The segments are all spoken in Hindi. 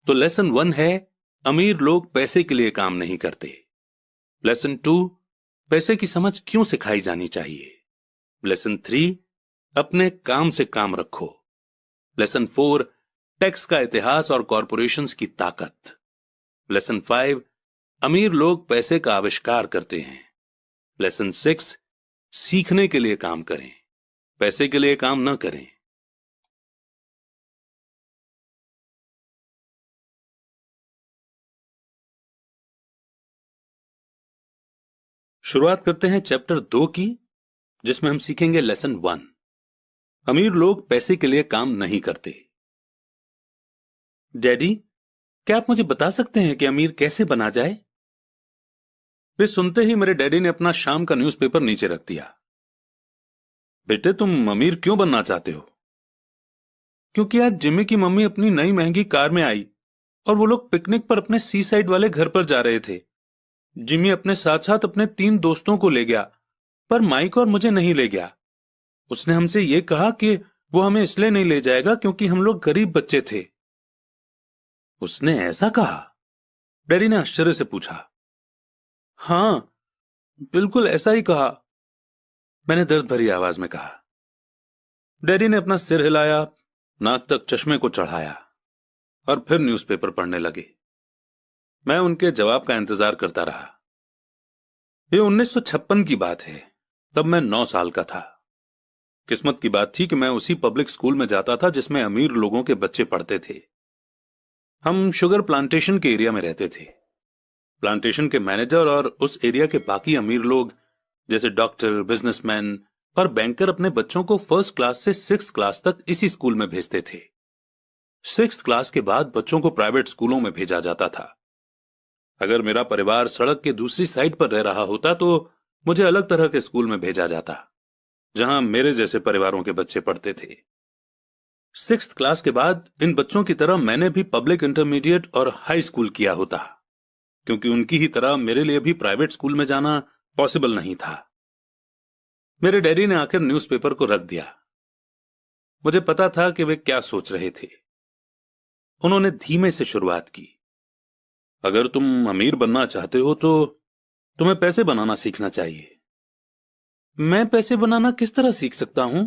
तो लेसन 1 है अमीर लोग पैसे के लिए काम नहीं करते। लेसन 2 पैसे की समझ क्यों सिखाई जानी चाहिए। लेसन 3 अपने काम से काम रखो। लेसन 4 टैक्स का इतिहास और कॉरपोरेशंस की ताकत। लेसन 5 अमीर लोग पैसे का आविष्कार करते हैं। लेसन 6 सीखने के लिए काम करें, पैसे के लिए काम न करें। शुरुआत करते हैं चैप्टर 2 की, जिसमें हम सीखेंगे लेसन 1 अमीर लोग पैसे के लिए काम नहीं करते। डैडी, क्या आप मुझे बता सकते हैं कि अमीर कैसे बना जाए? वे सुनते ही मेरे डैडी ने अपना शाम का न्यूज़पेपर नीचे रख दिया। बेटे, तुम अमीर क्यों बनना चाहते हो? क्योंकि आज जिमी की मम्मी अपनी नई महंगी कार में आई और वो लोग पिकनिक पर अपने सी साइड वाले घर पर जा रहे थे। जिमी अपने साथ साथ अपने 3 दोस्तों को ले गया, पर माइक और मुझे नहीं ले गया। उसने हमसे ये कहा कि वो हमें इसलिए नहीं ले जाएगा क्योंकि हम लोग गरीब बच्चे थे। उसने ऐसा कहा? डैडी ने आश्चर्य से पूछा। हां, बिल्कुल ऐसा ही कहा, मैंने दर्द भरी आवाज में कहा। डैडी ने अपना सिर हिलाया, नाक तक चश्मे को चढ़ाया और फिर न्यूज़पेपर पढ़ने लगे। मैं उनके जवाब का इंतजार करता रहा। ये 1956 की बात है, तब मैं 9 साल का था। किस्मत की बात थी कि मैं उसी पब्लिक स्कूल में जाता था जिसमें अमीर लोगों के बच्चे पढ़ते थे। हम शुगर प्लांटेशन के एरिया में रहते थे। प्लांटेशन के मैनेजर और उस एरिया के बाकी अमीर लोग जैसे डॉक्टर, बिजनेसमैन और बैंकर अपने बच्चों को 1st क्लास से 6th क्लास तक इसी स्कूल में भेजते थे। 6th क्लास के बाद बच्चों को प्राइवेट स्कूलों में भेजा जाता था। अगर मेरा परिवार सड़क के दूसरी साइड पर रह रहा होता तो मुझे अलग तरह के स्कूल में भेजा जाता, जहां मेरे जैसे परिवारों के बच्चे पढ़ते थे। 6th क्लास के बाद इन बच्चों की तरह मैंने भी पब्लिक इंटरमीडिएट और हाई स्कूल किया होता, क्योंकि उनकी ही तरह मेरे लिए भी प्राइवेट स्कूल में जाना पॉसिबल नहीं था। मेरे डैडी ने आखिर न्यूज़पेपर को रख दिया। मुझे पता था कि वे क्या सोच रहे थे। उन्होंने धीमे से शुरुआत की। अगर तुम अमीर बनना चाहते हो तो तुम्हें पैसे बनाना सीखना चाहिए। मैं पैसे बनाना किस तरह सीख सकता हूं?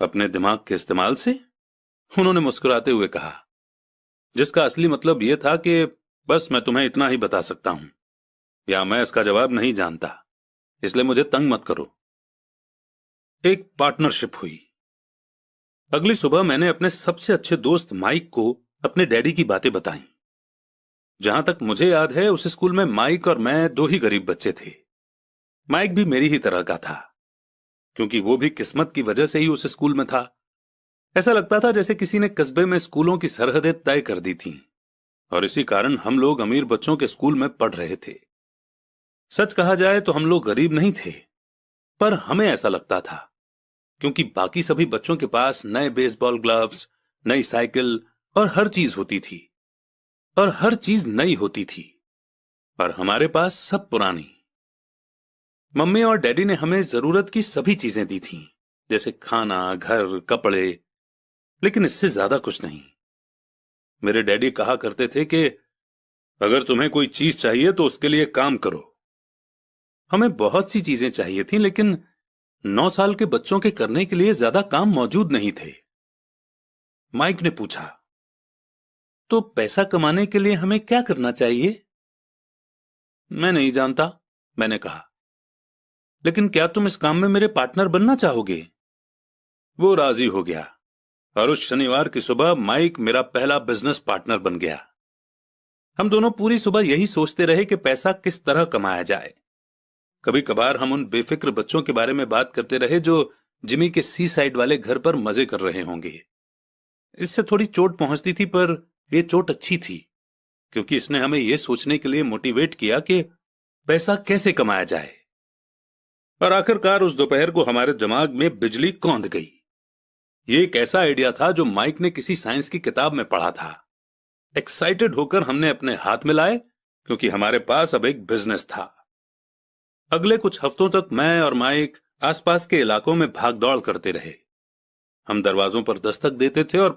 अपने दिमाग के इस्तेमाल से, उन्होंने मुस्कुराते हुए कहा, जिसका असली मतलब यह था कि बस मैं तुम्हें इतना ही बता सकता हूं, या मैं इसका जवाब नहीं जानता, इसलिए मुझे तंग मत करो। एक पार्टनरशिप हुई। अगली सुबह मैंने अपने सबसे अच्छे दोस्त माइक को अपने डैडी की बातें बताईं। जहां तक मुझे याद है, उस स्कूल में माइक और मैं 2 ही गरीब बच्चे थे। माइक भी मेरी ही तरह का था, क्योंकि वो भी किस्मत की वजह से ही उस स्कूल में था। ऐसा लगता था जैसे किसी ने कस्बे में स्कूलों की सरहदें तय कर दी थीं, और इसी कारण हम लोग अमीर बच्चों के स्कूल में पढ़ रहे थे। सच कहा जाए तो हम लोग गरीब नहीं थे, पर हमें ऐसा लगता था, क्योंकि बाकी सभी बच्चों के पास नए बेसबॉल ग्लव्स, नई साइकिल और हर चीज होती थी, और हर चीज नई होती थी, और हमारे पास सब पुरानी। मम्मी और डैडी ने हमें जरूरत की सभी चीजें दी थीं, जैसे खाना, घर, कपड़े, लेकिन इससे ज्यादा कुछ नहीं। मेरे डैडी कहा करते थे कि अगर तुम्हें कोई चीज चाहिए तो उसके लिए काम करो। हमें बहुत सी चीजें चाहिए थीं, लेकिन 9 साल के बच्चों के करने के लिए ज्यादा काम मौजूद नहीं थे। माइक ने पूछा, तो पैसा कमाने के लिए हमें क्या करना चाहिए? मैं नहीं जानता, मैंने कहा, लेकिन क्या तुम इस काम में मेरे पार्टनर बनना चाहोगे? वो राजी हो गया, और उस शनिवार की सुबह माइक मेरा पहला बिजनेस पार्टनर बन गया। हम दोनों पूरी सुबह यही सोचते रहे कि पैसा किस तरह कमाया जाए। कभी कभार हम उन बेफिक्र बच्चों के बारे में बात करते रहे जो जिमी के सी साइड वाले घर पर मजे कर रहे होंगे। इससे थोड़ी चोट पहुंचती थी, पर यह चोट अच्छी थी, क्योंकि इसने हमें यह सोचने के लिए मोटिवेट किया कि पैसा कैसे कमाया जाए। और आखिरकार उस दोपहर को हमारे दिमाग में बिजली कौंध गई। ये एक ऐसा आइडिया था जो माइक ने किसी साइंस की किताब में पढ़ा था। एक्साइटेड होकर हमने अपने हाथ मिलाए, क्योंकि हमारे पास अब एक बिजनेस था। अगले कुछ हफ्तों तक मैं और माइक आसपास के इलाकों में भागदौड़ करते रहे। हम दरवाजों पर दस्तक देते थे और